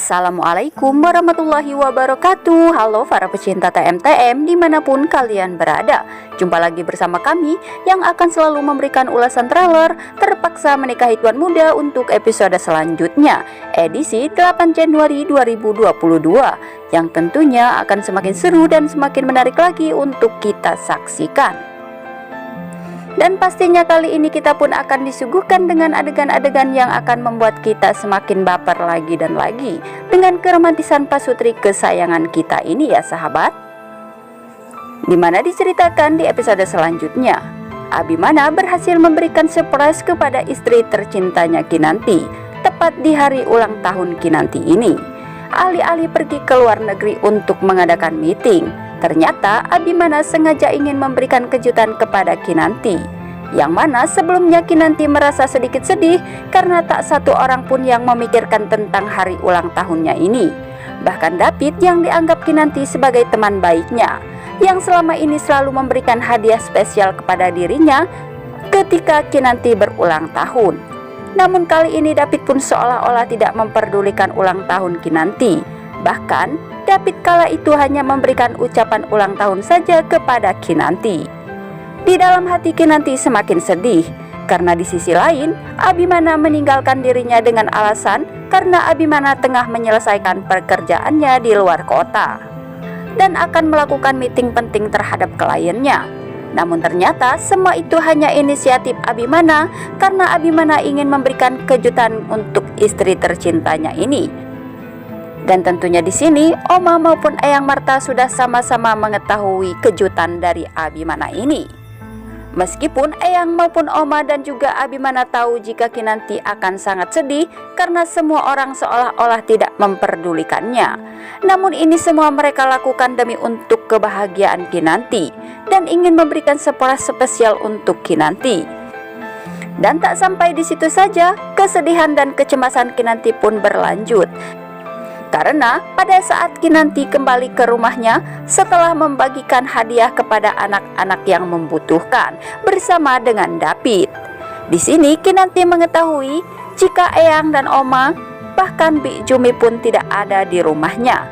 Assalamualaikum warahmatullahi wabarakatuh. Halo para pecinta TM-TM dimanapun kalian berada. Jumpa lagi bersama kami yang akan selalu memberikan ulasan trailer Terpaksa Menikahi Tuan Muda untuk episode selanjutnya, edisi 8 Januari 2022, yang tentunya akan semakin seru dan semakin menarik lagi untuk kita saksikan. Dan pastinya kali ini kita pun akan disuguhkan dengan adegan-adegan yang akan membuat kita semakin baper lagi dan lagi dengan keromantisan pasutri kesayangan kita ini ya sahabat. Dimana diceritakan di episode selanjutnya, Abimana berhasil memberikan surprise kepada istri tercintanya Kinanti tepat di hari ulang tahun Kinanti ini. Alih-alih pergi ke luar negeri untuk mengadakan meeting, ternyata Abimana sengaja ingin memberikan kejutan kepada Kinanti, yang mana sebelumnya Kinanti merasa sedikit sedih karena tak satu orang pun yang memikirkan tentang hari ulang tahunnya ini. Bahkan David yang dianggap Kinanti sebagai teman baiknya, yang selama ini selalu memberikan hadiah spesial kepada dirinya ketika Kinanti berulang tahun. Namun kali ini David pun seolah-olah tidak memperdulikan ulang tahun Kinanti. Bahkan David kala itu hanya memberikan ucapan ulang tahun saja kepada Kinanti. Di dalam hati Kinanti semakin sedih karena di sisi lain Abimana meninggalkan dirinya dengan alasan karena Abimana tengah menyelesaikan pekerjaannya di luar kota dan akan melakukan meeting penting terhadap kliennya. Namun ternyata semua itu hanya inisiatif Abimana karena Abimana ingin memberikan kejutan untuk istri tercintanya ini. Dan tentunya di sini Oma maupun Eyang Marta sudah sama-sama mengetahui kejutan dari Abimana ini. Meskipun Eyang maupun Oma dan juga Abimana tahu jika Kinanti akan sangat sedih karena semua orang seolah-olah tidak memperdulikannya. Namun ini semua mereka lakukan demi untuk kebahagiaan Kinanti dan ingin memberikan surprise spesial untuk Kinanti. Dan tak sampai di situ saja, kesedihan dan kecemasan Kinanti pun berlanjut. Karena pada saat Kinanti kembali ke rumahnya setelah membagikan hadiah kepada anak-anak yang membutuhkan bersama dengan David. Di sini Kinanti mengetahui jika Eyang dan Oma bahkan Bik Jumi pun tidak ada di rumahnya.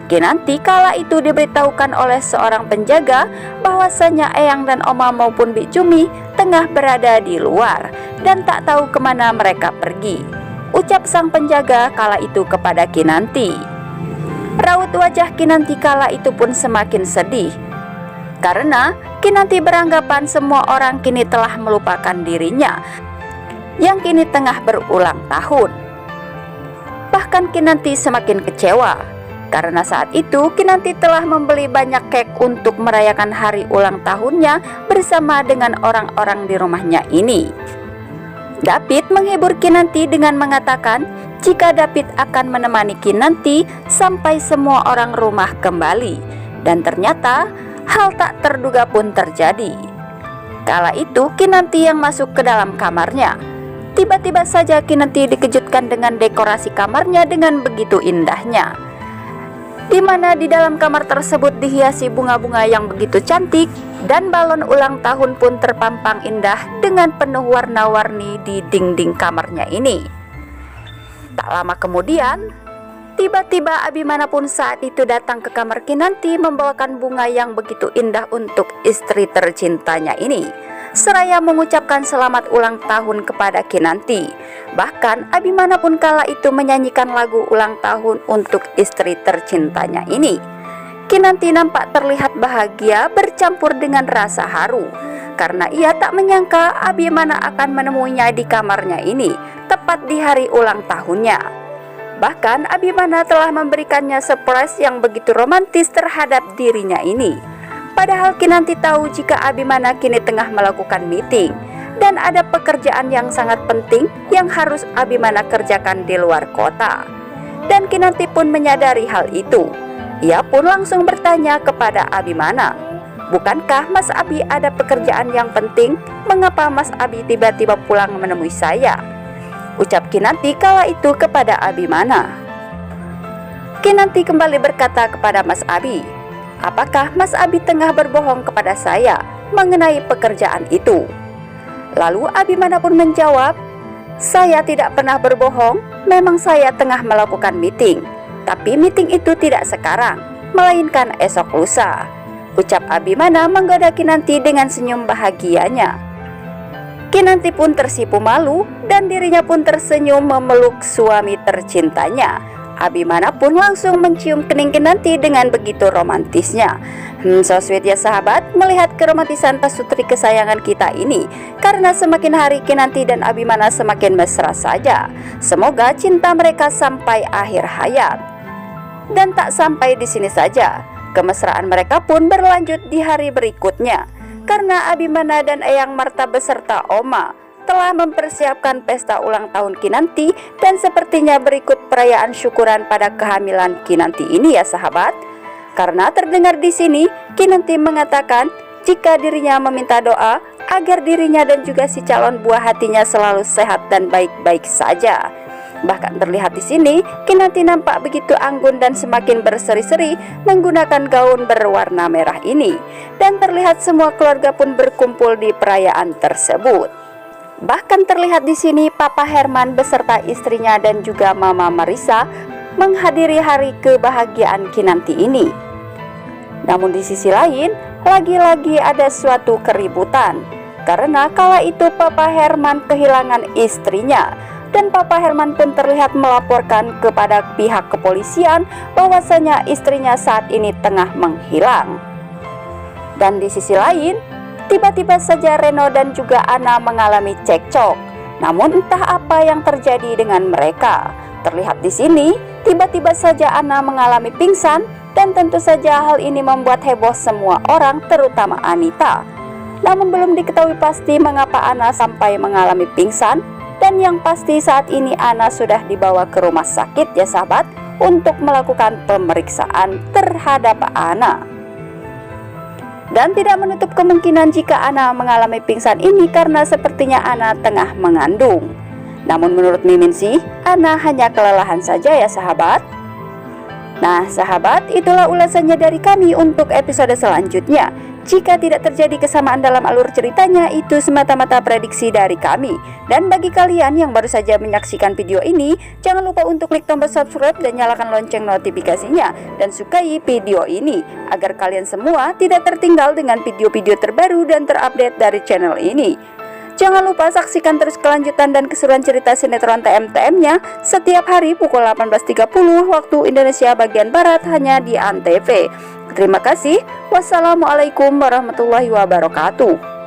Kinanti kala itu diberitahukan oleh seorang penjaga bahwasanya Eyang dan Oma maupun Bik Jumi tengah berada di luar dan tak tahu kemana mereka pergi. Ucap sang penjaga kala itu kepada Kinanti. Raut wajah Kinanti kala itu pun semakin sedih karena Kinanti beranggapan semua orang kini telah melupakan dirinya yang kini tengah berulang tahun. Bahkan Kinanti semakin kecewa karena saat itu Kinanti telah membeli banyak kek untuk merayakan hari ulang tahunnya bersama dengan orang-orang di rumahnya ini. David menghibur Kinanti dengan mengatakan jika David akan menemani Kinanti sampai semua orang rumah kembali. Dan ternyata hal tak terduga pun terjadi. Kala itu Kinanti yang masuk ke dalam kamarnya. Tiba-tiba saja Kinanti dikejutkan dengan dekorasi kamarnya dengan begitu indahnya, di mana di dalam kamar tersebut dihiasi bunga-bunga yang begitu cantik dan balon ulang tahun pun terpampang indah dengan penuh warna-warni di dinding kamarnya ini. Tak lama kemudian, tiba-tiba Abimana pun saat itu datang ke kamar Kinanti membawakan bunga yang begitu indah untuk istri tercintanya ini, seraya mengucapkan selamat ulang tahun kepada Kinanti. Bahkan Abimana pun kala itu menyanyikan lagu ulang tahun untuk istri tercintanya ini. Kinanti nampak terlihat bahagia bercampur dengan rasa haru karena ia tak menyangka Abimana akan menemuinya di kamarnya ini tepat di hari ulang tahunnya. Bahkan Abimana telah memberikannya surprise yang begitu romantis terhadap dirinya ini. Padahal Kinanti tahu jika Abimana kini tengah melakukan meeting dan ada pekerjaan yang sangat penting yang harus Abimana kerjakan di luar kota. Dan Kinanti pun menyadari hal itu. Ia pun langsung bertanya kepada Abimana, "Bukankah Mas Abi ada pekerjaan yang penting? Mengapa Mas Abi tiba-tiba pulang menemui saya?" Ucap Kinanti kala itu kepada Abimana. Kinanti kembali berkata kepada Mas Abi, "Apakah Mas Abi tengah berbohong kepada saya mengenai pekerjaan itu?" Lalu Abimana pun menjawab, "Saya tidak pernah berbohong, memang saya tengah melakukan meeting. Tapi meeting itu tidak sekarang, melainkan esok lusa, ucap Abimana menggoda Kinanti dengan senyum bahagianya. Kinanti pun tersipu malu dan dirinya pun tersenyum memeluk suami tercintanya. Abimana pun langsung mencium kening Kinanti dengan begitu romantisnya. So sweet ya sahabat, melihat keromantisan pasutri kesayangan kita ini. Karena semakin hari Kinanti dan Abimana semakin mesra saja. Semoga cinta mereka sampai akhir hayat. Dan tak sampai di sini saja, kemesraan mereka pun berlanjut di hari berikutnya. Karena Abimana dan Eyang Marta beserta Oma telah mempersiapkan pesta ulang tahun Kinanti, dan sepertinya berikut perayaan syukuran pada kehamilan Kinanti ini ya sahabat. Karena terdengar di sini Kinanti mengatakan jika dirinya meminta doa agar dirinya dan juga si calon buah hatinya selalu sehat dan baik-baik saja. Bahkan terlihat di sini Kinanti nampak begitu anggun dan semakin berseri-seri menggunakan gaun berwarna merah ini, dan terlihat semua keluarga pun berkumpul di perayaan tersebut. Bahkan terlihat di sini Papa Herman beserta istrinya dan juga Mama Marisa menghadiri hari kebahagiaan Kinanti ini. Namun di sisi lain, lagi-lagi ada suatu keributan. Karena kala itu Papa Herman kehilangan istrinya, dan Papa Herman pun terlihat melaporkan kepada pihak kepolisian bahwasanya istrinya saat ini tengah menghilang. Dan di sisi lain, tiba-tiba saja Reno dan juga Ana mengalami cekcok. Namun entah apa yang terjadi dengan mereka. Terlihat di sini, tiba-tiba saja Ana mengalami pingsan, dan tentu saja hal ini membuat heboh semua orang, terutama Anita. Namun belum diketahui pasti mengapa Ana sampai mengalami pingsan, dan yang pasti saat ini Ana sudah dibawa ke rumah sakit ya sahabat untuk melakukan pemeriksaan terhadap Ana. Dan tidak menutup kemungkinan jika Ana mengalami pingsan ini karena sepertinya Ana tengah mengandung. Namun menurut Mimin sih, Ana hanya kelelahan saja ya sahabat. Nah sahabat, itulah ulasannya dari kami untuk episode selanjutnya. Jika tidak terjadi kesamaan dalam alur ceritanya, itu semata-mata prediksi dari kami. Dan bagi kalian yang baru saja menyaksikan video ini, jangan lupa untuk klik tombol subscribe dan nyalakan lonceng notifikasinya, dan sukai video ini agar kalian semua tidak tertinggal dengan video-video terbaru dan terupdate dari channel ini. Jangan lupa saksikan terus kelanjutan dan keseruan cerita sinetron TM-TM-nya setiap hari pukul 18.30 waktu Indonesia bagian Barat hanya di Antv. Terima kasih. Wassalamualaikum warahmatullahi wabarakatuh.